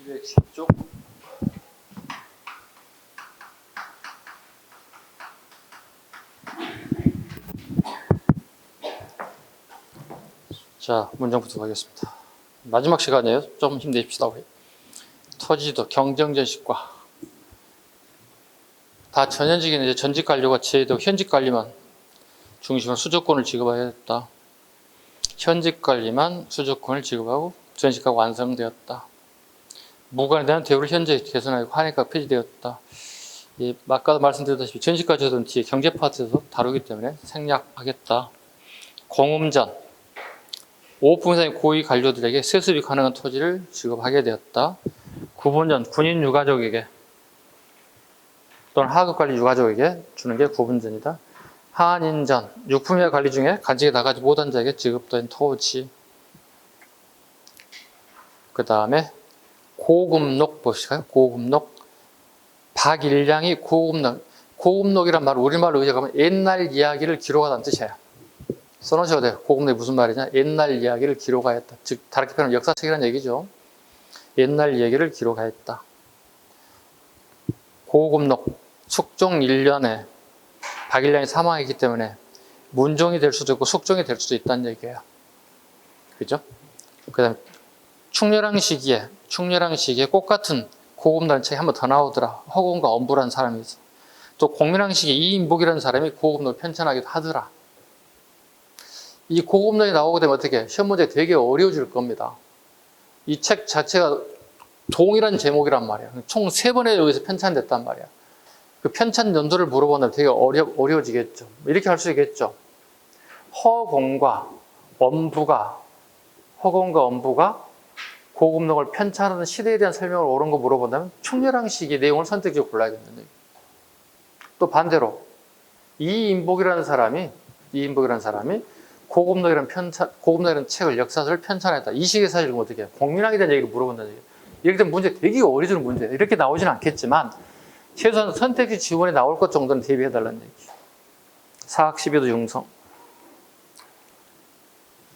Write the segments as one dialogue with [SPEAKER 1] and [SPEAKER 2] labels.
[SPEAKER 1] 210쪽. 자, 문장부터 가겠습니다. 마지막 시간이에요. 좀 힘내십시다. 토지도 경정전식과 다 전현직인 이제 전직 관료가 제도 현직 관리만 중심으로 수조권을 지급하였다. 현직 관리만 수조권을 지급하고 전시가 완성되었다. 무관에 대한 대우를 현재 개선하고 환입가 폐지되었다. 아까도 말씀드렸다시피 전시까지는 뒤에 경제 파트에서 다루기 때문에 생략하겠다. 공음전 5분상의 고위 관료들에게 세습이 가능한 토지를 지급하게 되었다. 9분전 군인 유가족에게 또는 하급관리 유가족에게 주는 게 9분전이다. 한인전 유품의 관리 중에 간직에 나가지 못한 자에게 지급된 토지. 그 다음에 고금록 보실까요? 고금록 박일량이 고금록이란 말 우리말로 의역하면 옛날 이야기를 기록하다는 뜻이에요. 써놓으셔도 돼요. 고금록이 무슨 말이냐? 옛날 이야기를 기록하였다. 즉 다르게 표현하면 역사책이라는 얘기죠. 옛날 이야기를 기록하였다. 고금록 숙종 1년에 박일량이 사망했기 때문에 문종이 될 수도 있고 숙종이 될 수도 있다는 얘기예요. 그죠? 그 다음에 충렬왕 시기에 꽃같은 고금록이라는 책이 한 번 더 나오더라. 허공과 엄부라는 사람이 있어. 또 공민왕 시기에 이인복이라는 사람이 고금록을 편찬하기도 하더라. 이 고금록이 나오게 되면 어떻게 시험 문제 되게 어려워질 겁니다. 이 책 자체가 동일한 제목이란 말이야. 총 3번에 의해서 편찬됐단 말이야. 그 편찬 연도를 물어본다면 되게 어려워지겠죠. 이렇게 할 수 있겠죠. 허공과 엄부가 고금록을 편찬하는 시대에 대한 설명을 옳은 거 물어본다면 충렬왕 시기 내용을 선택적으로 골라야겠는데. 또 반대로 이인복이라는 사람이 고금록이라는 책을 역사서를 편찬했다. 이 시기에 사실 어떻게 해요? 공민왕에 대한 얘기를 물어본다는 얘기예요. 이렇게 되면 문제 되게 어려워지는 문제예요. 이렇게 나오지는 않겠지만 최소한 선택지 지원에 나올 것 정도는 대비해달라는 얘기죠. 사학 12도 융성.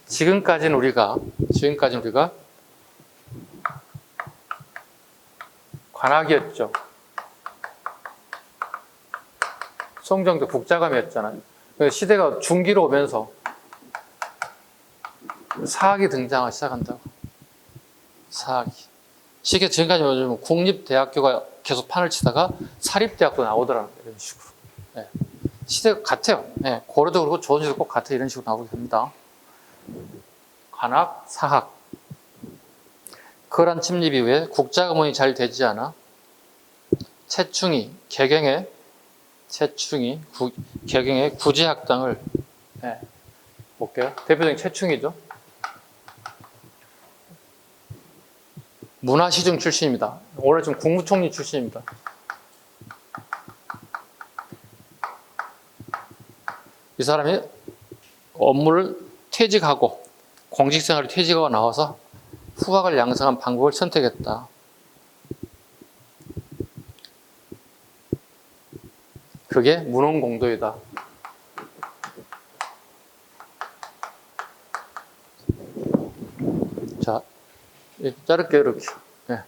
[SPEAKER 1] 지금까지는 우리가 관학이었죠. 송정도 국자감이었잖아요. 시대가 중기로 오면서 사학이 등장하기 시작한다고. 사학이. 시계 지금까지 요즘 국립대학교가 계속 판을 치다가 사립대학도 나오더라고요. 이런 식으로. 네. 시대가 같아요. 네. 고려도 그렇고 조선시대도 꼭 같아. 이런 식으로 나오게 됩니다. 관학, 사학. 거란 침입 이후에 국자금원이 잘 되지 않아 개경의 구제학당을 볼게요. 대표적인 채충이죠. 문화시중 출신입니다. 원래 좀 국무총리 출신입니다. 이 사람이 업무를 퇴직하고 공직생활을 퇴직하고 나와서 후학을 양성한 방법을 선택했다. 그게 문헌공도이다. 자, 자를게요, 이렇게. 네.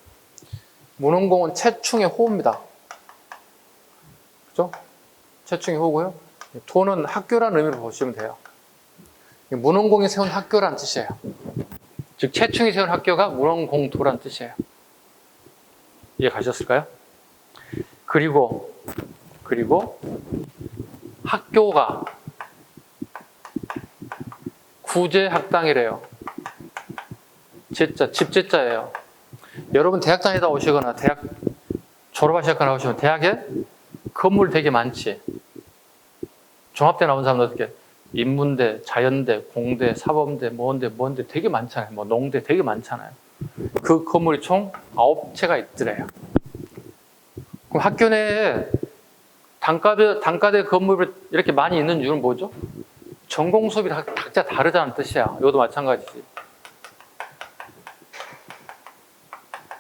[SPEAKER 1] 문헌공은 채충의 호입니다. 그죠? 채충의 호고요. 도는 학교라는 의미로 보시면 돼요. 문헌공이 세운 학교라는 뜻이에요. 즉, 채충이 세운 학교가 문헌공도라는 뜻이에요. 이해 가셨을까요? 그리고 학교가 구제학당이래요. 집제자예요. 여러분 대학 다니다 오시거나 대학 졸업하시거나 오시면 대학에 건물 되게 많지. 종합대 나온 사람들 어떻게 인문대, 자연대, 공대, 사범대, 뭔대 되게 많잖아요. 뭐 농대 되게 많잖아요. 그 건물이 총 9채가 있더래요. 그럼 학교 내에 단과대 건물이 이렇게 많이 있는 이유는 뭐죠? 전공 수업이 각자 다르다는 뜻이야. 이것도 마찬가지지.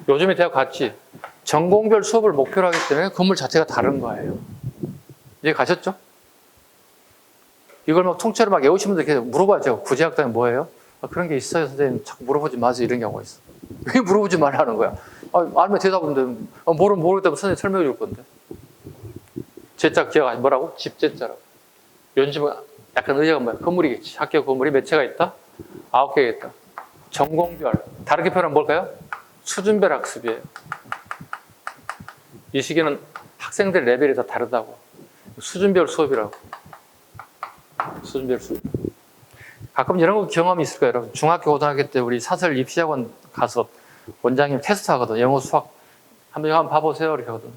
[SPEAKER 1] 요즘에 대학 같이 전공별 수업을 목표로 하기 때문에 건물 자체가 다른 거예요. 이해 가셨죠? 이걸 막 통째로 막 외우시면 이렇게 물어봐야죠. 구제학당이 뭐예요? 그런 게 있어요, 선생님. 자꾸 물어보지 마세요. 이런 경우가 있어. 왜 물어보지 말라는 거야? 알면 대답은 되는데. 모르겠다면 선생님 설명해 줄 건데. 제자 기억 안 뭐라고? 집제자라고. 요즘은 약간 의자가 뭐야? 건물이겠지. 학교 건물이 몇 채가 있다? 9개가 있다. 전공별. 다르게 표현하면 뭘까요? 수준별 학습이에요. 이 시기는 학생들 레벨이 다 다르다고. 수준별 수업이라고. 수준별 수업. 가끔 이런 거 경험이 있을까요, 여러분? 중학교, 고등학교 때 우리 사설 입시학원 가서 원장님 테스트 하거든. 영어, 수학. 한번 봐보세요. 이렇게 하거든.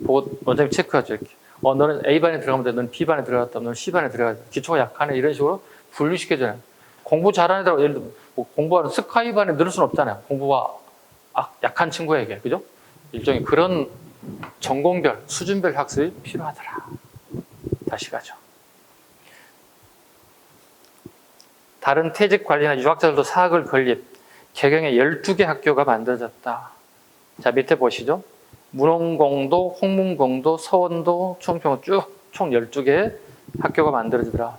[SPEAKER 1] 보고 원장님 체크하죠. 이렇게. 너는 A반에 들어가면 돼. 너는 B반에 들어갔다. 너는 C반에 들어가야 돼. 기초가 약하네. 이런 식으로 분류시켜줘요. 공부 잘하는 애들, 예를 들면 뭐 공부하는 스카이반에 넣을 수는 없잖아요. 공부가 약한 친구에게. 그죠? 일종의 그런 전공별, 수준별 학습이 필요하더라. 다시 가죠. 다른 퇴직 관리나 유학자들도 사학을 건립, 개경에 12개 학교가 만들어졌다. 자, 밑에 보시죠. 문홍공도, 홍문공도, 서원도, 총평 쭉 총 12개의 학교가 만들어지더라.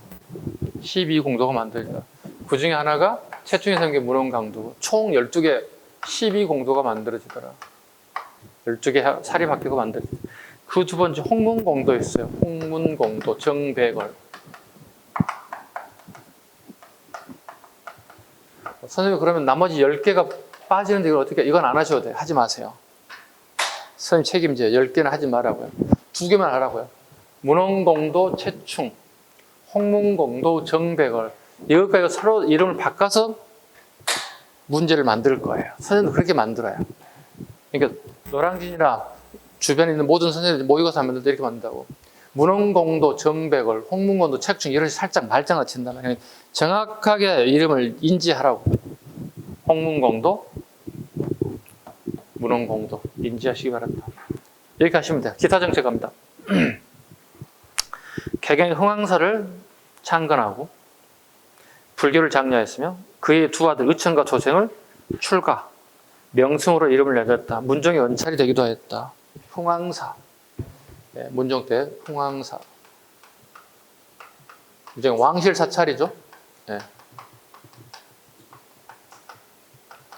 [SPEAKER 1] 12공도가 만들어지더라. 그 중에 하나가 최충이 생긴 문홍강도, 총 12개 12공도가 만들어지더라. 12개 사립학교가 만들어지더라. 그 두 번째 홍문공도 있어요. 홍문공도, 정백월. 선생님 그러면 나머지 10개가 빠지는데 이걸 어떻게, 이건 안 하셔도 돼요. 하지 마세요. 선생님 책임져요. 10개는 하지 말라고요. 2개만 하라고요. 문홍공도, 최충, 홍문공도, 정백월. 이것까지 서로 이름을 바꿔서 문제를 만들 거예요. 선생님도 그렇게 만들어요. 그러니까 노량진이나 주변에 있는 모든 선생님들이 모의고사 하면 이렇게 만든다고. 문홍공도, 정백월, 홍문공도, 최충 이런 살짝 말장난 친다면 그러니까 정확하게 이름을 인지하라고. 홍문공도, 문홍공도 인지하시기 바랍니다. 이렇게 하시면 돼요. 기타 정책 갑니다. 개경의 흥왕사를 창건하고 불교를 장려했으며 그의 두 아들 의천과 조생을 출가, 명승으로 이름을 내렸다. 문종의 연찰이 되기도 했다. 흥왕사. 네, 문종 때 흥왕사. 이제 왕실 사찰이죠. 네.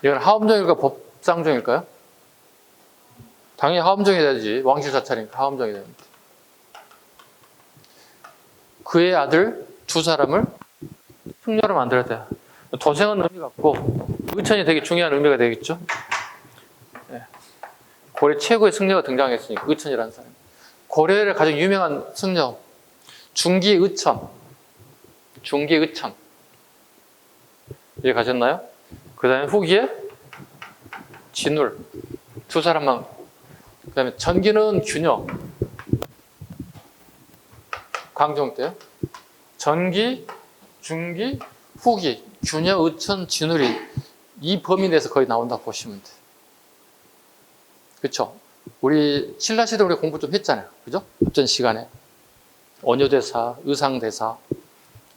[SPEAKER 1] 이건 하엄종일까 법상종일까요? 당연히 하엄종이 돼야지. 왕실 사찰이니까 하엄종이 됩니다. 그의 아들 두 사람을 승려로 만들었대요. 도생은 의미가 없고 의천이 되게 중요한 의미가 되겠죠. 네. 고려 최고의 승려가 등장했으니까 의천이라는 사람. 고려의 가장 유명한 승려 중기의천. 중기의천. 이해 가셨나요? 그 다음에 후기에 진울. 두 사람만. 그 다음에 전기는 균여. 광종 때요. 전기, 중기, 후기, 균여, 의천, 진울이 이 범위 내에서 거의 나온다고 보시면 돼요. 그렇죠? 우리 신라시대 우리 공부 좀 했잖아요. 그죠? 앞전 시간에. 언효대사, 의상대사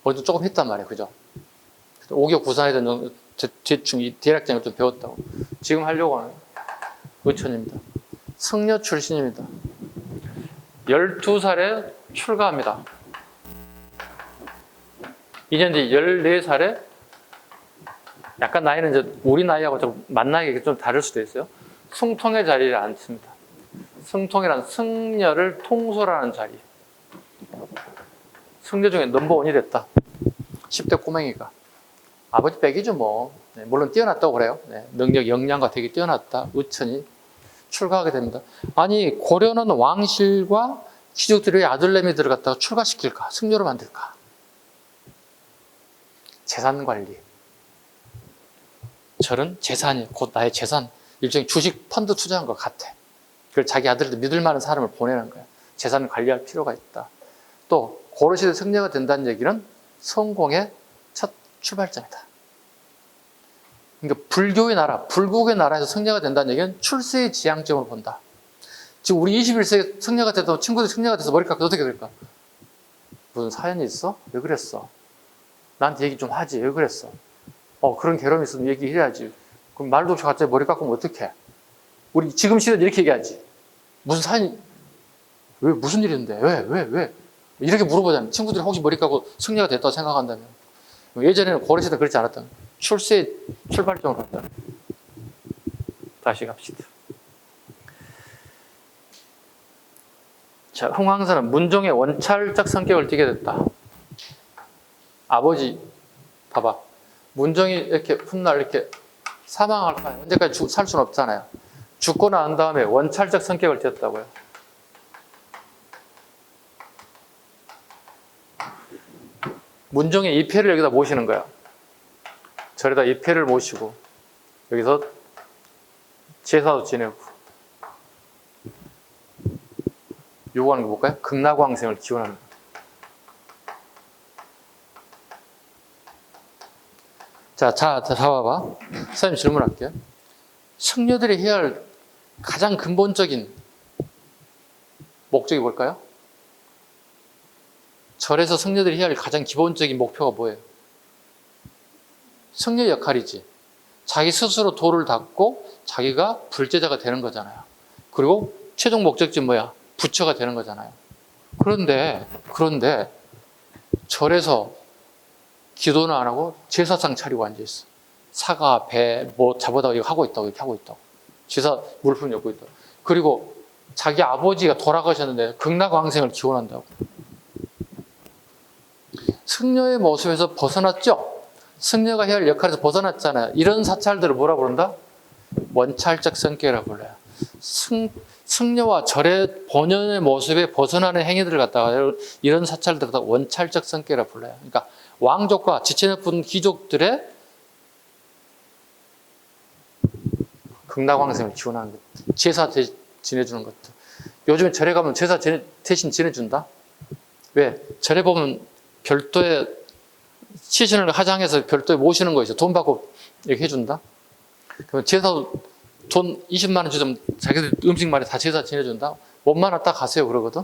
[SPEAKER 1] 어디도 조금 했단 말이에요. 그죠? 오교 구산에 대한 대충 이 대략장을 좀 배웠다고. 지금 하려고 하는 의천입니다. 승려 출신입니다. 12살에 출가합니다. 2년 뒤 14살에 약간 나이는 이제 우리 나이하고 좀 만 나이가 좀 다를 수도 있어요. 승통의 자리를 앉습니다. 승통이란 승려를 통솔하는 자리. 승려 중에 넘버원이 됐다. 10대 꼬맹이가. 아버지 빼기죠 뭐. 네, 물론 뛰어났다고 그래요. 네, 능력, 역량과 되게 뛰어났다. 의천이 출가하게 됩니다. 아니 고려는 왕실과 귀족들의 아들내미 들어갔다가 출가시킬까? 승려로 만들까? 재산관리. 저는 재산이 곧 나의 재산, 일종의 주식 펀드 투자한 것 같아. 그걸 자기 아들들 믿을 만한 사람을 보내는 거야. 재산 관리할 필요가 있다. 또 고려시대 승려가 된다는 얘기는 성공의 첫 출발점이다. 그러니까 불교의 나라, 불국의 나라에서 승려가 된다는 얘기는 출세의 지향점으로 본다. 지금 우리 21세기 승려가 돼도 친구들이 승려가 돼서 머리 깎고 어떻게 될까? 무슨 사연이 있어? 왜 그랬어? 나한테 얘기 좀 하지. 왜 그랬어? 그런 괴로움이 있으면 얘기해야지. 그럼 말도 없이 갑자기 머리 깎으면 어떡해? 우리 지금 시대는 이렇게 얘기하지. 무슨 사연이, 왜, 무슨 일인데? 왜? 이렇게 물어보잖아요. 친구들이 혹시 머리 깎고 승려가 됐다고 생각한다면. 예전에는 고려시대는 그렇지 않았다. 출세의 출발점으로 봤다. 다시 갑시다. 자, 흥왕선은 문종의 원찰적 성격을 띠게 됐다. 아버지, 봐봐. 문종이 이렇게 훗날 이렇게 사망할까요? 언제까지 살 수는 없잖아요. 죽고 난 다음에 원찰적 성격을 띠었다고요. 문종의 이패를 여기다 모시는 거야. 절에다 이패를 모시고 여기서 제사도 지내고 요구하는 거 볼까요? 극락왕생을 기원하는 거. 자, 봐봐. 선생님 질문할게요. 승려들이 해야 할 가장 근본적인 목적이 뭘까요? 절에서 승려들이 해야 할 가장 기본적인 목표가 뭐예요? 승려 역할이지. 자기 스스로 도를 닦고 자기가 불제자가 되는 거잖아요. 그리고 최종 목적지 뭐야? 부처가 되는 거잖아요. 그런데 절에서 기도는 안 하고 제사상 차리고 앉아있어. 사과, 배, 뭐 잡아다가 이거 하고 있다고, 이렇게 하고 있다고. 제사 물품 엮고 있다고. 그리고 자기 아버지가 돌아가셨는데 극락왕생을 기원한다고. 승려의 모습에서 벗어났죠? 승려가 해야 할 역할에서 벗어났잖아요. 이런 사찰들을 뭐라 부른다? 원찰적 성격이라고 불러요. 승려와 절의 본연의 모습에 벗어나는 행위들을 갖다가 이런 사찰들을 갖다가 원찰적 성격이라고 불러요. 그러니까 왕족과 지체 높은 귀족들의 극락왕생을 지원하는 것, 제사 지내주는 것들. 요즘에 절에 가면 제사 대신 지내준다? 왜? 절에 보면 별도의 시신을 화장해서 별도에 모시는 거 있어. 돈 받고 이렇게 해준다? 그러면 제사도 돈 20만 원 주면 자기들 음식 말에 다 제사 지내준다? 몸만 왔다 가세요 그러거든?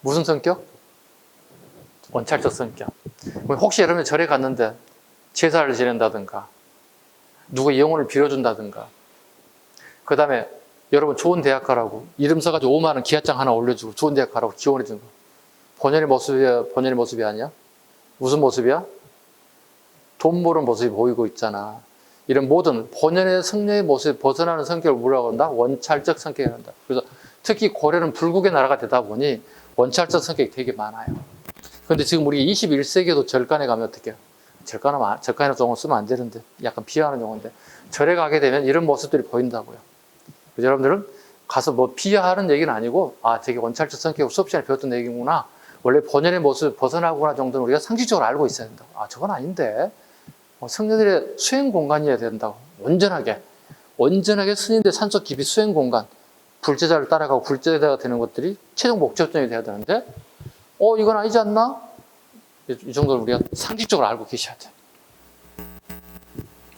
[SPEAKER 1] 무슨 성격? 원찰적 성격. 혹시 여러분이 절에 갔는데 제사를 지낸다든가 누구의 영혼을 빌어준다든가 그 다음에 여러분 좋은 대학 가라고 이름 써가지고 5만 원 기하장 하나 올려주고 좋은 대학 가라고 기원해준 거 본연의 모습이야? 본연의 모습이 아니야? 무슨 모습이야? 돈 모르는 모습이 보이고 있잖아. 이런 모든 본연의 승려의 모습에 벗어나는 성격을 뭐라고 한다? 원찰적 성격이라고 한다. 그래서 특히 고려는 불국의 나라가 되다 보니 원찰적 성격이 되게 많아요. 그런데 지금 우리 21세기에도 절간에 가면 어떻게 해요? 절간이라는 용어 쓰면 안 되는데 약간 비하하는 용어인데 절에 가게 되면 이런 모습들이 보인다고요. 그래서 여러분들은 가서 뭐 비하하는 얘기는 아니고 아 되게 원찰적 성격을 수업 시간에 배웠던 얘기구나. 원래 본연의 모습을 벗어나구나 정도는 우리가 상식적으로 알고 있어야 된다고. 아 저건 아닌데 성녀들의 수행 공간이어야 된다고. 온전하게 스님들 산속 깊이 수행 공간 불제자를 따라가고 불제자가 되는 것들이 최종 목적점이 돼야 되는데 이건 아니지 않나? 이 정도는 우리가 상식적으로 알고 계셔야 돼.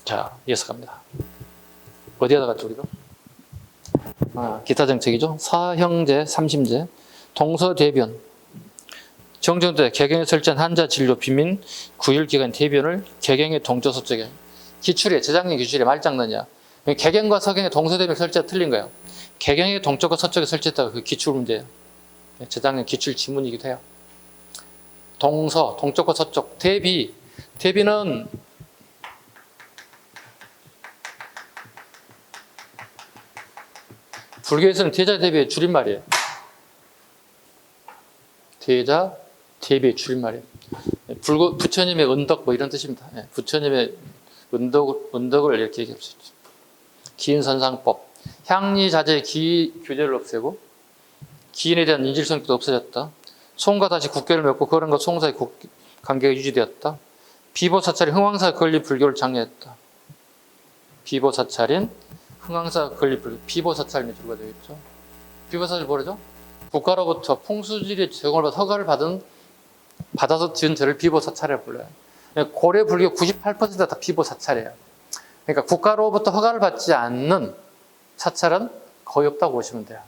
[SPEAKER 1] 자, 이어서 갑니다. 어디에다 갔죠, 우리가? 기타 정책이죠. 사형제, 삼심제, 동서대변. 정정대 개경에 설치한 한자 진료 비민 9일 기간 대변을 개경의 동조서쪽에 기출이에요. 재작년 기출이에요. 말장난이야. 개경과 서경의 동서대변 설치가 틀린 거예요. 개경의 동쪽과 서쪽에 설치했다가 그 기출 문제예요. 재작년 기출 지문이기도 해요. 동쪽과 서쪽, 대비는 불교에서는 대자 대비의 줄임말이에요. 대자 대비의 줄임말이에요. 부처님의 은덕 뭐 이런 뜻입니다. 부처님의 은덕을 이렇게 얘기할 수 있죠. 기인선상법, 향리자재 기의 규제를 없애고 기인에 대한 인질성도 없어졌다. 송과 다시 국교를 맺고 거론과 송 사이 관계가 유지되었다. 비보사찰인 흥왕사 건립 불교를 장려했다. 비보사찰인 흥왕사 건립 불교, 비보사찰이 주가 되겠죠. 비보사찰이 뭐라죠? 국가로부터 풍수지리 제공을 허가를 받아서 지은 절을 비보사찰이라고 불러요. 고려 불교 98%가 다 비보사찰이에요. 그러니까 국가로부터 허가를 받지 않는 사찰은 거의 없다고 보시면 돼요.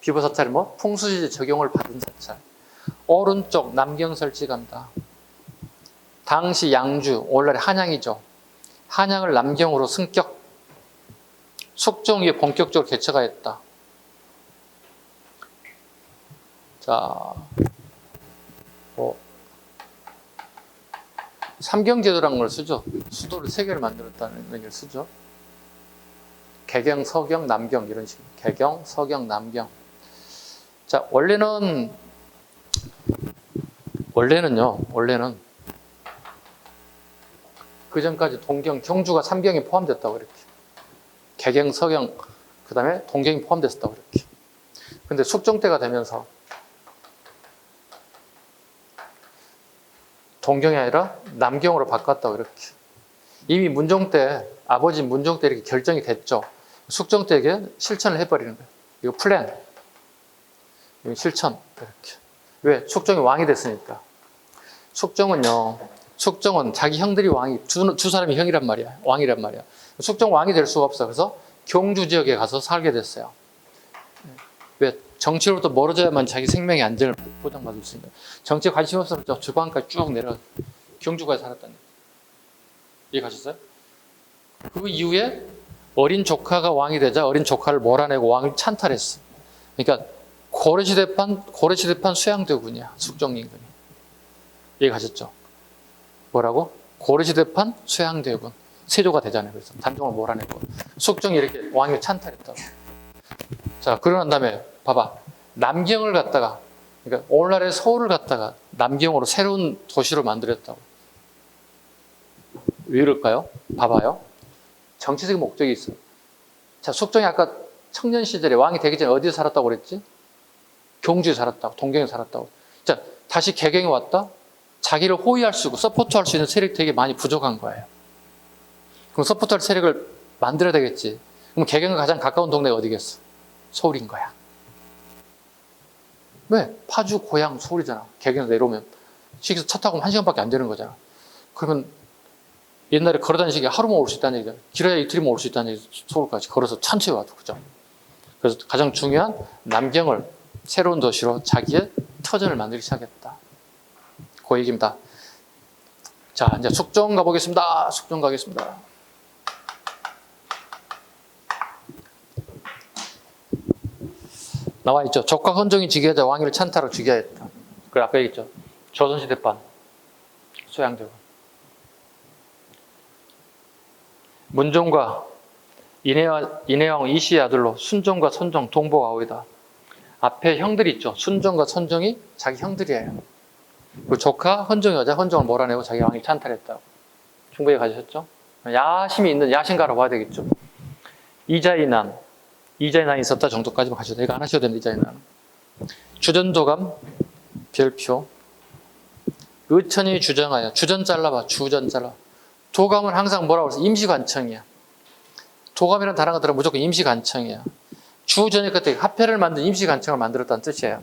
[SPEAKER 1] 비보사찰이 뭐? 풍수지리 적용을 받은 사찰. 오른쪽 남경 설치간다. 당시 양주, 오늘날의 한양이죠. 한양을 남경으로 승격, 숙종위에 본격적으로 개척가 했다. 자, 삼경제도라는 걸 쓰죠. 수도를 3개를 만들었다는 얘기를 쓰죠. 개경, 서경, 남경 이런 식으로. 개경, 서경, 남경. 자, 원래는요. 그 전까지 동경, 경주가 3경이 포함됐다고 이렇게. 개경, 서경, 그 다음에 동경이 포함됐었다고 이렇게. 근데 숙종 때가 되면서 동경이 아니라 남경으로 바꿨다고 이렇게. 이미 문종 때, 아버지 문종 때 이렇게 결정이 됐죠. 숙종 때 이게 실천을 해버리는 거예요. 이거 플랜. 이거 실천. 이렇게. 왜? 숙종이 왕이 됐으니까. 숙종은 자기 형들이 왕이, 두 사람이 형이란 말이야. 왕이란 말이야. 숙종 왕이 될 수가 없어. 그래서 경주 지역에 가서 살게 됐어요. 왜? 정치로부터 멀어져야만 자기 생명의 안전을 보장받을 수 있는. 정치에 관심 없어서 저 주방까지 쭉 내려 경주까지 살았다는 거예요. 이해가셨어요? 그 이후에 어린 조카가 왕이 되자 어린 조카를 몰아내고 왕을 찬탈했어. 그러니까 고려시대판 수양대군이야. 숙종임금이. 이해가셨죠? 뭐라고? 고려시대판 수양대군. 세조가 되잖아요. 그래서 단종을 몰아내고 숙종이 이렇게 왕을 찬탈했다고. 자, 그러고 난 다음에 봐봐. 남경을 갖다가, 그러니까 오늘날의 서울을 갖다가 남경으로 새로운 도시로 만들었다고. 왜 그럴까요? 봐봐요. 정치적인 목적이 있어. 자, 숙종이 아까 청년 시절에 왕이 되기 전에 어디에 살았다고 그랬지? 경주에 살았다고, 동경에 살았다고. 자, 다시 개경에 왔다? 자기를 호위할 수 있고 서포트할 수 있는 세력이 되게 많이 부족한 거예요. 그럼 서포트할 세력을 만들어야 되겠지. 그럼 개경과 가장 가까운 동네가 어디겠어? 서울인 거야. 왜? 파주, 고향, 서울이잖아. 개경에서 내려오면 시기에서 차 타고 1시간밖에 안 되는 거잖아. 그러면 옛날에 걸어다니는 시기에 하루만 올 수 있다는 얘기잖아. 길어야 이틀이면 올 수 있다는 얘기. 서울까지 걸어서 천천히 와도. 그죠? 그래서 가장 중요한 남경을 새로운 도시로 자기의 터전을 만들기 시작했다. 그 얘기입니다. 자, 이제 숙종 가보겠습니다. 숙종 가겠습니다. 나와 있죠. 조카 헌종이 즉위하자 왕위를 찬탈하고 즉위하였다. 그래, 아까 얘기했죠. 조선시대판 수양대군. 문종과 인해왕 이씨의 아들로 순종과 선종, 동보가 아오이다. 앞에 형들이 있죠. 순종과 선종이 자기 형들이에요. 그 조카 헌종이 여자 헌종을 몰아내고 자기 왕위 찬탈했다고. 충분히 가지셨죠? 야심이 있는 야심가라고 봐야 되겠죠. 이자이난이 있었다 정도까지만 가셔도 돼요. 이거 안 하셔도 됩니다. 이자이난. 주전도감 별표. 의천이 주정하여. 주전 잘라봐. 주전 잘라. 도감은 항상 뭐라고 그래서 임시관청이야. 도감이라는 단어가 들어가면 무조건 임시관청이야. 주전이 그때 화폐를 만든 임시관청을 만들었다는 뜻이에요.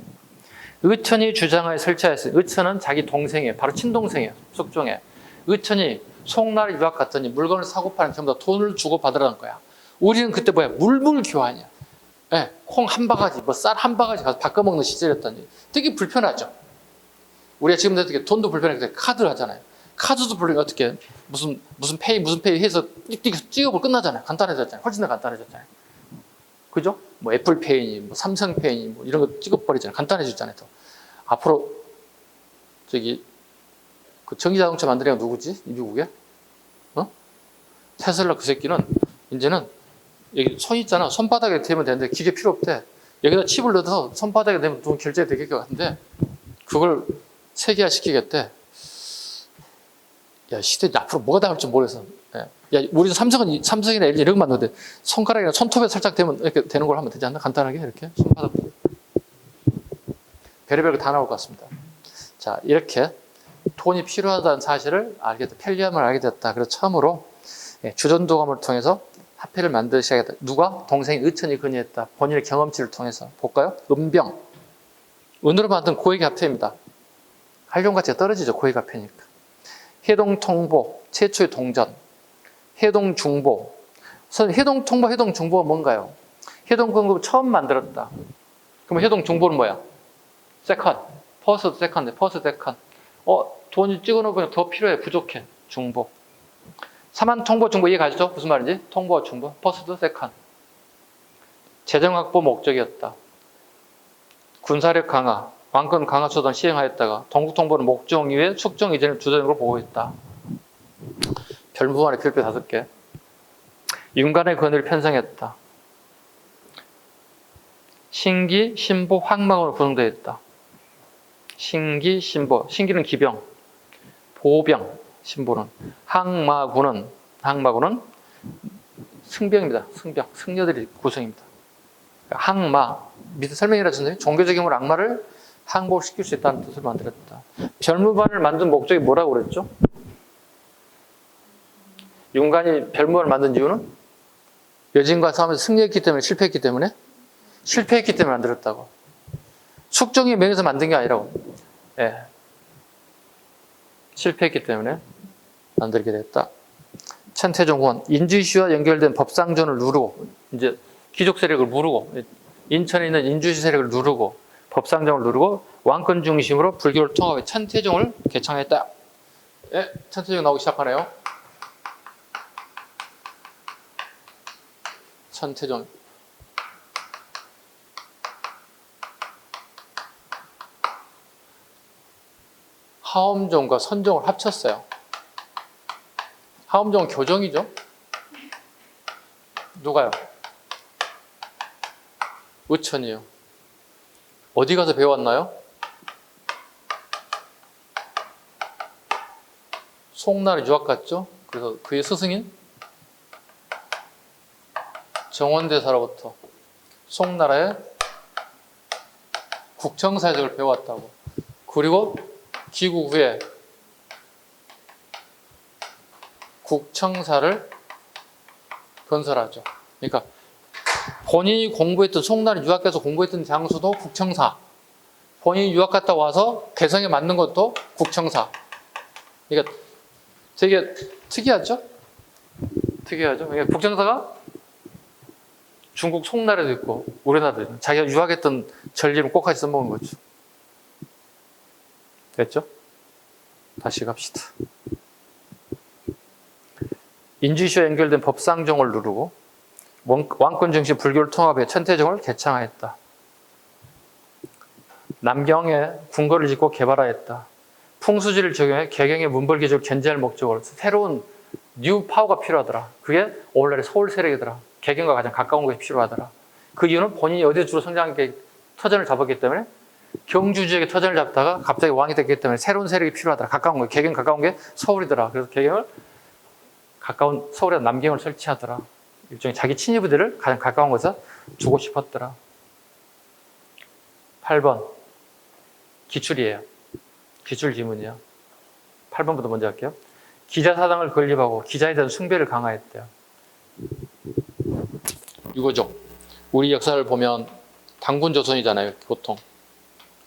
[SPEAKER 1] 의천이 주장하여 설치하였어요. 의천은 자기 동생이에요. 바로 친동생이에요. 숙종에. 의천이 송나라 유학 갔더니 물건을 사고 파는 전부 다 돈을 주고 받으라는 거야. 우리는 그때 뭐야? 물물 교환이야. 네, 콩 한 바가지, 뭐 쌀 한 바가지 가서 바꿔먹는 시절이었다니. 되게 불편하죠. 우리가 지금 어떻게 돈도 불편하게 카드를 하잖아요. 카드도 불편해 어떻게 무슨 페이 해서 띡띡 찍어보고 끝나잖아요. 간단해졌잖아요. 훨씬 더 간단해졌잖아요. 그죠? 뭐 애플페이니, 뭐 삼성페이니, 뭐 이런 거 찍어버리잖아요. 간단해졌잖아요. 또. 앞으로 저기 그 전기자동차 만드는 애가 누구지? 미국에? 테슬라 그 새끼는 이제는 여기 손 있잖아. 손바닥에 대면 되는데 기계 필요 없대. 여기다 칩을 넣어서 손바닥에 대면 돈 결제 되게 같은데 그걸 세계화 시키겠대. 야, 시대 앞으로 뭐가 나올지 모르겠어. 야, 우리 삼성이나 LG 이런 거 만드는데 손가락이나 손톱에 살짝 대면 이렇게 되는 걸 하면 되지 않나? 간단하게 이렇게 손바닥. 별의별 거 다 나올 것 같습니다. 자, 이렇게 돈이 필요하다는 사실을 알게 됐다. 편리함을 알게 됐다. 그래서 처음으로 주전도감을 통해서 화폐를 만들기 시작했다. 누가? 동생이 의천이 건의했다. 본인의 경험치를 통해서. 볼까요? 은병. 은으로 만든 고액 화폐입니다. 활용 가치가 떨어지죠. 고액 화폐니까. 해동통보, 최초의 동전. 해동중보. 해동통보, 해동중보가 뭔가요? 해동공급 처음 만들었다. 그럼 해동중보는 뭐야? 세컨. 퍼스트 세컨드, 퍼스트 세컨. 돈이 찍어놓으면 더 필요해. 부족해. 중보. 사만통보, 중보 이해 가시죠? 무슨 말인지? 통보와 중보. 퍼스트 세컨. 재정확보 목적이었다. 군사력 강화, 왕권 강화 수단 시행하였다가 동국통보는 목적 이외에 숙종 이전을 주전으로 보고 있다. 별무안에 별표 5개. 윤관의 권위를 편성했다. 신기, 신보, 황막으로 구성되어 있다. 신기, 신보. 신기는 기병, 보병, 신보는. 항마군은 승병입니다. 승병, 승려들이 구성입니다. 항마, 밑에 설명이라 쳤는데 종교적인 힘으로 악마를 항복시킬 수 있다는 뜻을 만들었다. 별무반을 만든 목적이 뭐라고 그랬죠? 윤관이 별무반을 만든 이유는 여진과 싸움에서 승리했기 때문에, 실패했기 때문에 만들었다고. 숙종이 명에서 만든 게 아니라고. 예. 실패했기 때문에 만들게 됐다. 천태종은 인주시와 연결된 법상존을 누르고, 이제 귀족 세력을 누르고, 인천에 있는 인주시 세력을 누르고, 법상정을 누르고 왕권 중심으로 불교를 통합해 천태종을 개창했다. 예, 천태종 나오기 시작하네요. 천태종. 하엄종과 선종을 합쳤어요. 하엄종은 교종이죠. 누가요? 의천이요. 어디 가서 배웠나요? 송나라 유학 갔죠. 그래서 그의 스승인 정원대사로부터 송나라의 국정사역을 배웠다고. 그리고 귀국 후에 국청사를 건설하죠. 그러니까 본인이 공부했던, 송나라 유학 가서 공부했던 장소도 국청사, 본인이 유학 갔다 와서 개성에 맞는 것도 국청사. 그러니까 되게 특이하죠? 그러니까 국청사가 중국 송나라도 있고 우리나라도 있고, 자기가 유학했던 전리를 꼭 같이 써먹은 거죠. 됐죠? 다시 갑시다. 인주시와 연결된 법상종을 누르고 왕권 중심 불교를 통합해 천태종을 개창하였다. 남경에 궁궐을 짓고 개발하였다. 풍수지를 적용해 개경의 문벌 기조를 견제할 목적으로 새로운 뉴 파워가 필요하더라. 그게 오늘날의 서울 세력이더라. 개경과 가장 가까운 것이 필요하더라. 그 이유는 본인이 어디에 주로 성장하게 터전을 잡았기 때문에, 경주 지역에 터전을 잡다가 갑자기 왕이 됐기 때문에 새로운 세력이 필요하더라. 가까운 거, 개경 가까운 게 서울이더라. 그래서 개경을 가까운 서울에 남경을 설치하더라. 일종의 자기 친위 부대를 가장 가까운 곳에 주고 싶었더라. 8번 기출이에요. 기출 지문이요. 8번부터 먼저 할게요. 기자사당을 건립하고 기자에 대한 숭배를 강화했대요. 이거죠. 우리 역사를 보면 당군 조선이잖아요. 보통.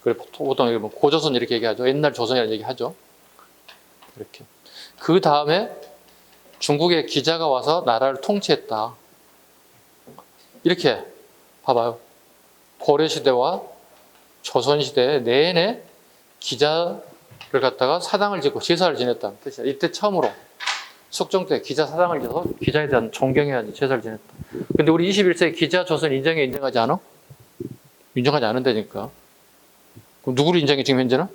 [SPEAKER 1] 그래, 보통 고조선 이렇게 얘기하죠. 옛날 조선이라는 얘기하죠. 이렇게. 그 다음에 중국의 기자가 와서 나라를 통치했다. 이렇게 봐봐요. 고려시대와 조선시대 내내 기자를 갖다가 사당을 짓고 제사를 지냈다는 뜻이야. 이때 처음으로 숙종 때 기자 사당을 지어서 기자에 대한 존경해야지 제사를 지냈다. 근데 우리 21세기 기자 조선 인정해, 인정하지 않아? 인정하지 않는다니까. 그럼 누구를 인정해 지금 현재는?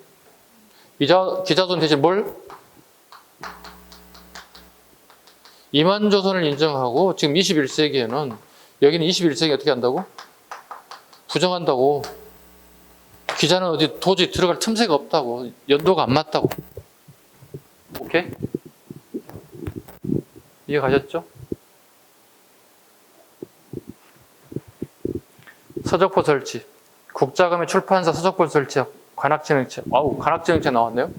[SPEAKER 1] 기자조선 대신 뭘? 이만조선을 인정하고 지금 21세기에는 여기는 21세기 어떻게 한다고? 부정한다고. 기자는 어디 도저히 들어갈 틈새가 없다고. 연도가 안 맞다고. 오케이? 이해 가셨죠? 서적포 설치. 국자금의 출판사 서적포 설치. 관악진흥체. 아우, 관악진흥체 나왔네요.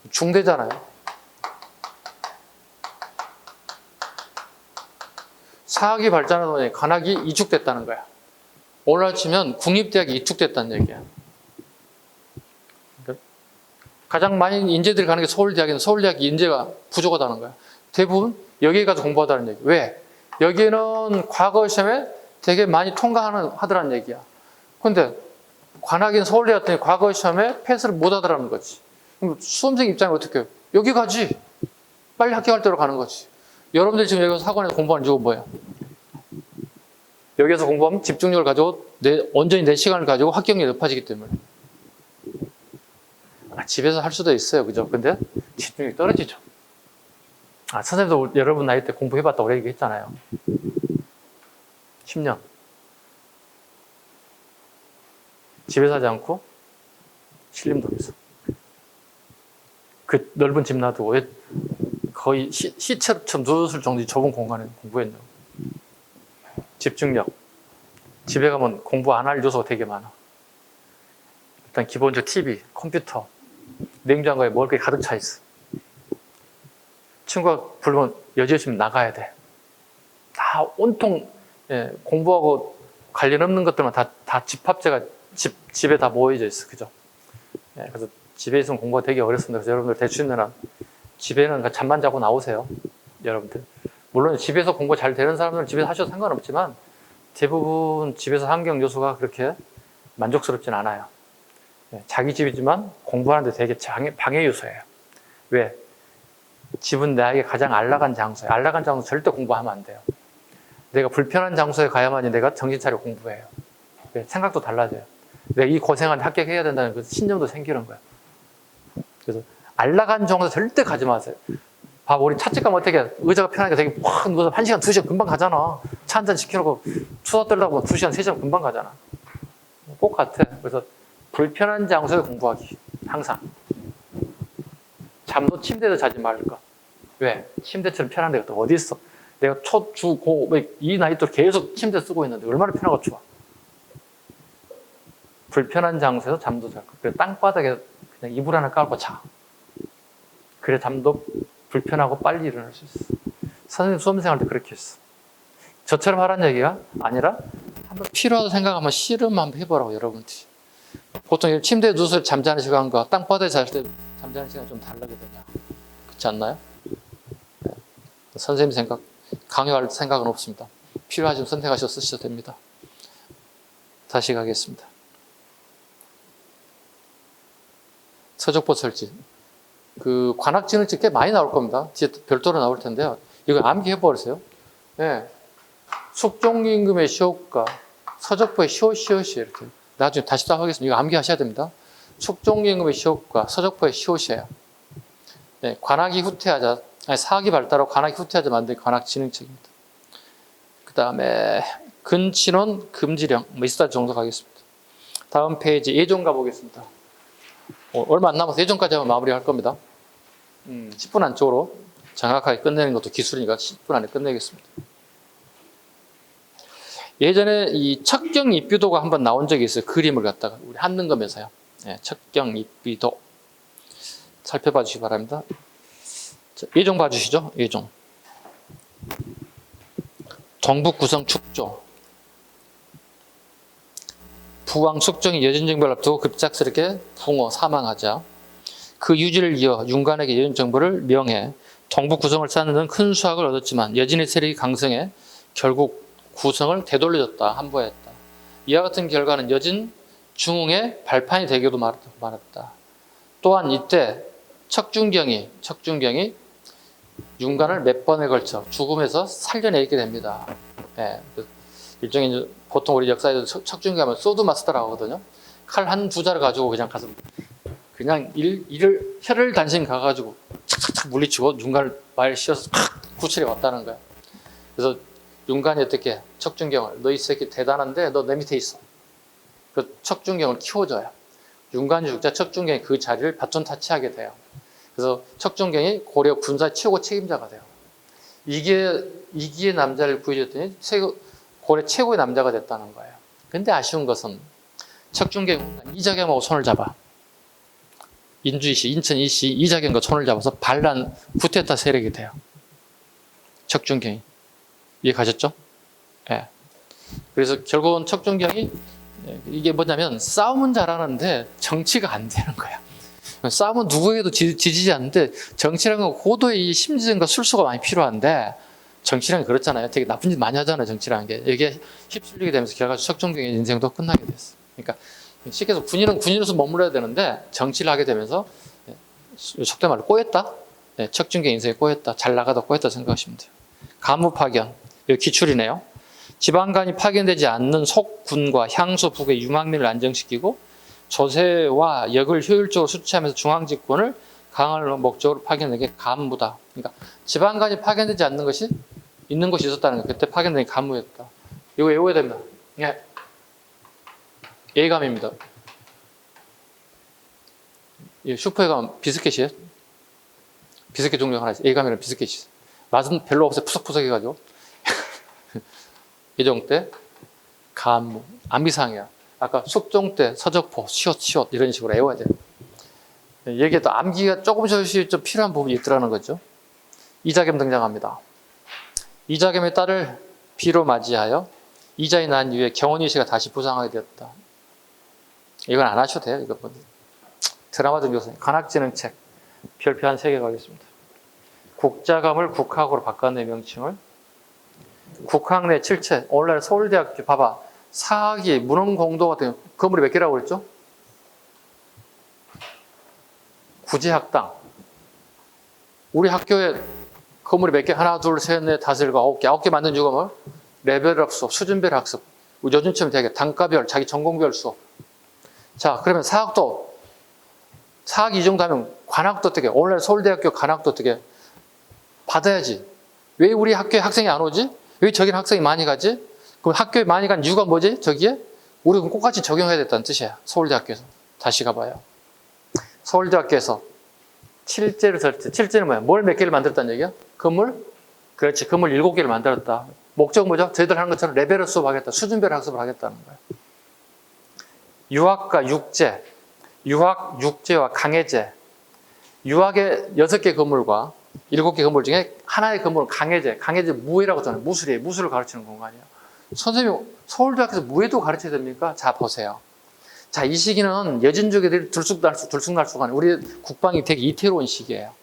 [SPEAKER 1] 중대잖아요. 사학이 발전하다 보니 관악이 이축됐다는 거야. 오늘날 치면 국립대학이 이축됐다는 얘기야. 가장 많이 인재들이 가는 게 서울대학인데 서울대학이 인재가 부족하다는 거야. 대부분 여기에 가서 공부하다는 얘기. 왜? 여기는 과거 시험에 되게 많이 하더라는 얘기야. 근데 관악인 서울대 갔더니 과거 시험에 패스를 못 하더라는 거지. 그럼 수험생 입장이 어떻게 해요? 여기 가지. 빨리 합격할 때로 가는 거지. 여러분들 지금 여기서 학원에서 공부하는 이유가 뭐예요? 여기서 공부하면 집중력을 가지고 온전히 내 시간을 가지고 합격률이 높아지기 때문에. 집에서 할 수도 있어요. 그죠? 근데 집중력이 떨어지죠. 선생님도 여러분 나이 때 공부해봤다 오래 얘기했잖아요. 10년. 집에서 하지 않고 신림동에서. 그 넓은 집 놔두고 거의 시체처럼 누웠을 정도의 좁은 공간에 공부했냐고. 집중력. 집에 가면 공부 안 할 요소가 되게 많아. 일단 기본적으로 TV, 컴퓨터, 냉장고에 먹을 게 가득 차 있어. 친구가 부르면 여지없이 나가야 돼. 다 온통 공부하고 관련 없는 것들만 다 집합제가 집에 다 모여져 있어. 그죠? 그래서 집에 있으면 공부가 되게 어렵습니다. 그래서 여러분들 대충이나 집에는 잠만 자고 나오세요. 여러분들. 물론 집에서 공부 잘 되는 사람들은 집에서 하셔도 상관없지만 대부분 집에서 환경 요소가 그렇게 만족스럽진 않아요. 자기 집이지만 공부하는데 되게 방해 요소예요. 왜? 집은 나에게 가장 안락한 장소예요. 안락한 장소 절대 공부하면 안 돼요. 내가 불편한 장소에 가야만이 내가 정신 차려 공부해요. 생각도 달라져요. 내가 이 고생한테 합격해야 된다는 그 신념도 생기는 거예요. 그래서 안락한 장소 절대 가지 마세요. 봐봐, 우리 차집 가면 어떻게 의자가 편하니까 되게 확 누워서 1시간, 2시간 금방 가잖아. 차 한잔 시켜놓고 수다 떨다 보면 2시간, 3시간 금방 가잖아. 똑같아. 그래서 불편한 장소에 공부하기. 항상. 잠도 침대에서 자지 말까. 왜? 침대처럼 편한 데가 또 어디 있어? 내가 초, 주, 고, 이 나이 또 계속 침대 쓰고 있는데 얼마나 편하고 좋아. 불편한 장소에서 잠도 잘 거. 그래 땅바닥에 그냥 이불 하나 깔고 자. 그래 잠도 불편하고 빨리 일어날 수 있어. 선생님 수험생활 때 그렇게 했어. 저처럼 하라는 얘기가 아니라 한번 필요하다고 생각하면 씨름 한번 해보라고 여러분들이. 보통 침대에 누워서 잠자는 시간과 땅바닥에 잘 때 잠자는 시간이 좀 다르거든요. 그렇지 않나요? 네. 선생님 생각, 강요할 생각은 없습니다. 필요하시면 선택하셔서 쓰셔도 됩니다. 다시 가겠습니다. 서적보 설치. 그 관악지능증 꽤 많이 나올 겁니다. 뒤에 별도로 나올 텐데요. 이거 암기해버리세요. 네. 숙종임금의 시효과, 서적보의 시효시 이렇게. 나중에 다시 또 하겠습니다. 이거 암기하셔야 됩니다. 숙종임금의 시효과, 서적보의 시효시예요. 네. 관악이 후퇴하자, 사학이 발달하고 관악이 후퇴하자 만든 관악지능책입니다. 그 다음에 근친원 금지령, 이스타 정도 가겠습니다. 다음 페이지 예종 가보겠습니다. 얼마 안 남아서 예종까지 하면 마무리할 겁니다. 10분 안쪽으로 정확하게 끝내는 것도 기술이니까 10분 안에 끝내겠습니다. 예전에 이 척경입비도가 한번 나온 적이 있어요. 그림을 갖다가 우리 한능검에서요. 네, 척경입비도 살펴봐 주시기 바랍니다. 자, 예종 봐주시죠. 예종. 동북구성 축조. 부왕 숙종이 여진정보를 앞두고 급작스럽게 붕어 사망하자 그 유지를 이어 윤관에게 여진정보를 명해 동북구성을 쌓는 등 큰 수확을 얻었지만 여진의 세력이 강성해 결국 구성을 되돌려줬다. 함부했다. 이와 같은 결과는 여진 중흥의 발판이 되기도 말았다. 또한 이때 척준경이 윤관을 몇 번에 걸쳐 죽음에서 살려내게 됩니다. 네, 일종의 보통 우리 역사에서 척준기 하면 소드 마스터라고 하거든요. 칼 한 두 자를 가지고 그냥 가서 그냥 혀를 단신 가가지고 착착착 물리치고 윤관을 말 씌워서 팍 구출해 왔다는 거야. 그래서 윤관이 어떻게 척준경을 너 이 새끼 대단한데 너 내 밑에 있어. 그 척준경을 키워줘요. 윤관이 죽자 척준경이 그 자리를 바톤 타치하게 돼요. 그래서 척준경이 고려 군사 최고 책임자가 돼요. 이기의 남자를 구해줬더니 고려 최고의 남자가 됐다는 거예요. 근데 아쉬운 것은 척준경 이자겸하고 손을 잡아. 인주이시, 인천 이시 이자겸과 손을 잡아서 반란 구테타 세력이 돼요. 척준경이. 이해 가셨죠? 예. 네. 그래서 결국은 척준경이 이게 뭐냐면 싸움은 잘하는데 정치가 안 되는 거야. 싸움은 누구에게도 지지지 않는데 정치라는 건 고도의 심지전과 술수가 많이 필요한데 정치라는 게 그렇잖아요. 되게 나쁜 짓 많이 하잖아요. 정치라는 게. 이게 휩쓸리게 되면서 결과적으로 척준경의 인생도 끝나게 됐어요. 그러니까 쉽게 해서 군인은 군인으로서 머물러야 되는데 정치를 하게 되면서 속된 말로 꼬였다. 척준경 인생이 꼬였다. 잘 나가다 꼬였다 생각하시면 돼요. 간무 파견. 여기 기출이네요. 지방간이 파견되지 않는 속군과 향소 북의 유망민을 안정시키고 조세와 역을 효율적으로 수취하면서 중앙집권을 강을 목적으로 파견된 게 간무다. 그러니까 지방간이 파견되지 않는 것이 있는 곳이 있었다는 거. 그때 파견된 게 간무였다. 이거 외워야 됩니다. 예. 예감입니다. 이 슈퍼예감 비스켓이에요. 비스켓 종류가 하나 있어요. 예감이라는 비스켓이 있어요. 맛은 별로 없어요. 푸석푸석 해가지고. 예종 때 간무. 암기사항이야. 아까 숙종 때 서적포, 시옷 이런 식으로 외워야 돼요. 여기에 또 암기가 조금씩 좀 필요한 부분이 있더라는 거죠. 이자겸 등장합니다. 이자겸의 딸을 비로 맞이하여 이자에 난 이후에 경원이 씨가 다시 부상하게 되었다. 이건 안 하셔도 돼요. 이거 드라마 등 요소. 관악지능책 별표 한 3개 가겠습니다. 국자감을 국학으로 바꿔낸 명칭을 국학 내 7채. 오늘날 서울대학교 봐봐. 사학이 문헌공도 같은 건물이 몇 개라고 그랬죠? 구제학당. 우리 학교에 건물이 몇 개? 하나, 둘, 셋, 넷, 다섯, 일곱, 9개. 9개 만든 이유가 뭐? 레벨업 수업, 수준별 학습. 요즘처럼 되게 단과별, 자기 전공별 수업. 자, 그러면 사학도, 사학 이 정도 하면 관학도 어떻게, 오늘날 서울대학교 관학도 어떻게 받아야지. 왜 우리 학교에 학생이 안 오지? 왜 저기는 학생이 많이 가지? 그럼 학교에 많이 간 이유가 뭐지? 저기에? 우리는 똑같이 적용해야 됐다는 뜻이야. 서울대학교에서. 다시 가봐요. 서울대학교에서 7제를 설치. 7제는 뭐야? 뭘 몇 개를 만들었다는 얘기야? 건물? 그렇지. 건물 7개를 만들었다. 목적은 뭐죠? 저희들 하는 것처럼 레벨업 수업하겠다. 수준별 학습을 하겠다는 거야. 유학과 육제. 유학, 육제와 강해제. 유학의 6개 건물과 7개 건물 중에 하나의 건물은 강해제. 강해제 무예라고 하잖아요. 무술이에요. 무술을 가르치는 공간이에요. 선생님, 서울대학교에서 무예도 가르쳐야 됩니까? 자, 보세요. 자, 이 시기는 여진족애들이 들쑥날쑥하는 우리 국방이 되게 이태로운 시기예요.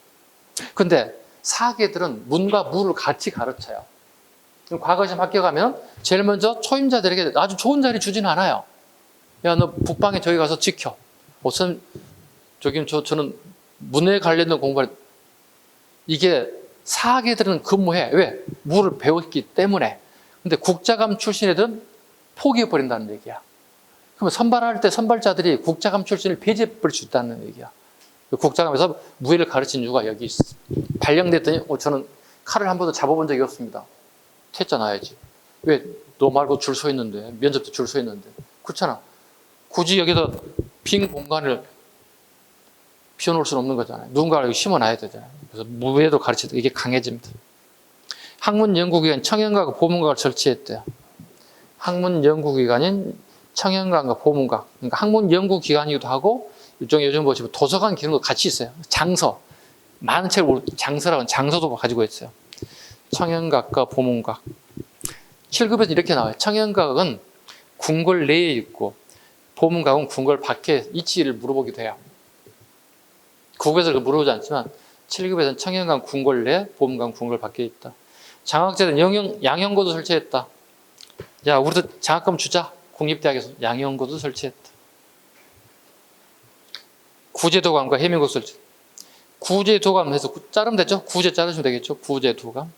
[SPEAKER 1] 근데 사학애들은 문과 무를 같이 가르쳐요. 과거시험 합격하면 제일 먼저 초임자들에게 아주 좋은 자리 주지는 않아요. 야, 너 북방에 저기 가서 지켜. 우선 저는 문에 관련된 공부를 이게 사학애들은 근무해. 왜? 무를 배웠기 때문에. 근데 국자감 출신 애들은 포기해버린다는 얘기야. 그러면 선발할 때 선발자들이 국자감 출신을 배제해버릴 수 있다는 얘기야. 국자감에서 무예를 가르친 이유가 여기 있어. 발령됐더니 저는 칼을 한 번도 잡아본 적이 없습니다. 퇴짜 놔야지. 왜? 너 말고 줄 서 있는데. 면접 때 줄 서 있는데. 그렇잖아. 굳이 여기서 빈 공간을 비워놓을 수는 없는 거잖아요. 누군가를 여기 심어놔야 되잖아요. 그래서 무예도 가르치다. 이게 강해집니다. 학문연구기관 청연과학 보문과학을 설치했대요. 학문연구기관인 청연과학과 보문과학. 그러니까 학문연구기관이기도 하고 일종의 요즘 보시면 도서관 기능도 같이 있어요. 장서. 많은 책을 장서라고 하는 장서도 가지고 있어요. 청연과학과 보문과학. 7급에서 이렇게 나와요. 청연과학은 궁궐 내에 있고 보문과학은 궁궐 밖에 위치를 물어보기도 해요. 9급에서 물어보지 않지만 7급에서는 청연과학은 궁궐 내, 보문과학은 궁궐 밖에 있다. 장학제는 양형고도 설치했다. 야, 우리도 장학금 주자. 국립대학에서 양형고도 설치했다. 구제도감과 해민고 설치. 구제도감 해서 자르면 되죠? 구제 자르시면 되겠죠? 구제도감.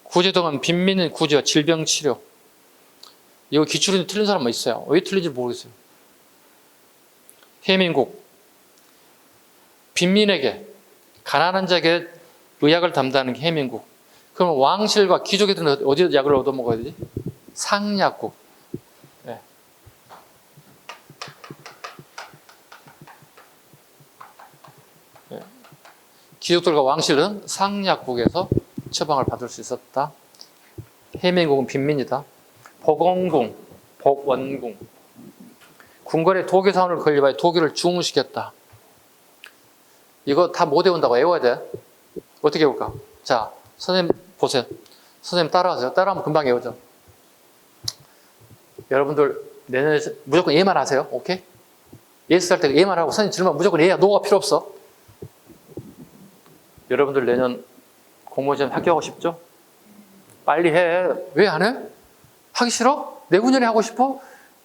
[SPEAKER 1] 구제도감 빈민의 구제와 질병치료. 이거 기출이 틀린 사람 뭐 있어요? 왜 틀린지 모르겠어요. 해민국. 빈민에게, 가난한 자에게 의학을 담당하는 게 해민국. 그럼 왕실과 귀족애들은 어디서 약을 얻어먹어야 되지? 상약국. 네. 네. 귀족들과 왕실은 상약국에서 처방을 받을 수 있었다. 해민국은 빈민이다. 복원궁, 복원궁. 궁궐에 도교 사원을 건립하여 도교를 중흥시켰다. 이거 다 못 외운다고 외워야 돼. 어떻게 외울까? 자, 선생님 보세요. 선생님 따라하세요. 따라하면 금방 외우죠. 여러분들 내년에 무조건 예만 하세요. 오케이? 예스 할 때 예만 하고 선생님 질문 무조건 예야. 노가 필요 없어. 여러분들 내년 공모전 합격하고 싶죠? 빨리 해. 왜 안 해? 하기 싫어? 내후년에 하고 싶어?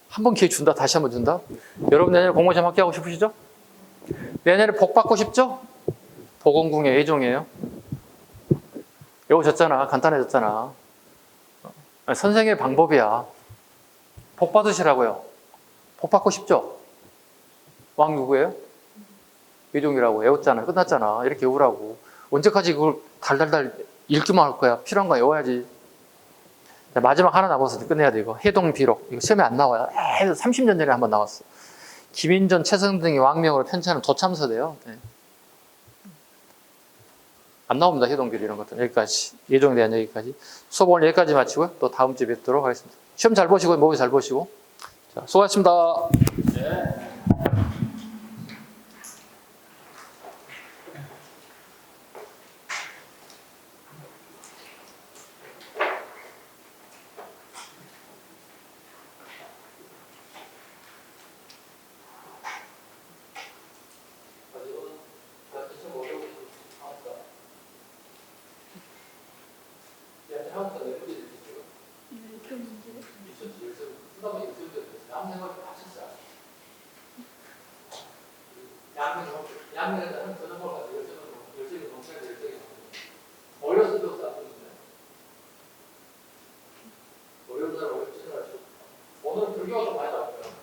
[SPEAKER 1] 한 번 기회 준다. 다시 한 번 준다. 여러분 내년에 공모전 합격하고 싶으시죠? 내년에 복 받고 싶죠? 보건궁의 예종이에요. 외워졌잖아. 간단해졌잖아. 선생의 방법이야. 복 받으시라고요. 복 받고 싶죠? 왕 누구예요? 외종이라고 외웠잖아. 끝났잖아. 이렇게 외우라고. 언제까지 그걸 달달달 읽기만 할 거야. 필요한 거 외워야지. 자, 마지막 하나 남아서 끝내야 돼, 이거. 해동비록. 이거 시험에 안 나와요. 30년 전에 한번 나왔어. 김인전, 최성 등이 왕명으로 편찬한 도참서대요. 네. 안 나옵니다. 해동비록 이런 것들. 여기까지. 예종에 대한 여기까지. 수업 오늘 여기까지 마치고요. 또 다음 주에 뵙도록 하겠습니다. 시험 잘 보시고, 모의 잘 보시고. 자, 수고하셨습니다. 네. 오늘 불교가 좀 많이 나왔고요.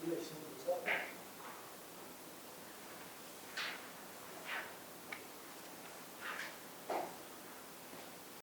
[SPEAKER 2] 빌려 있는 거죠?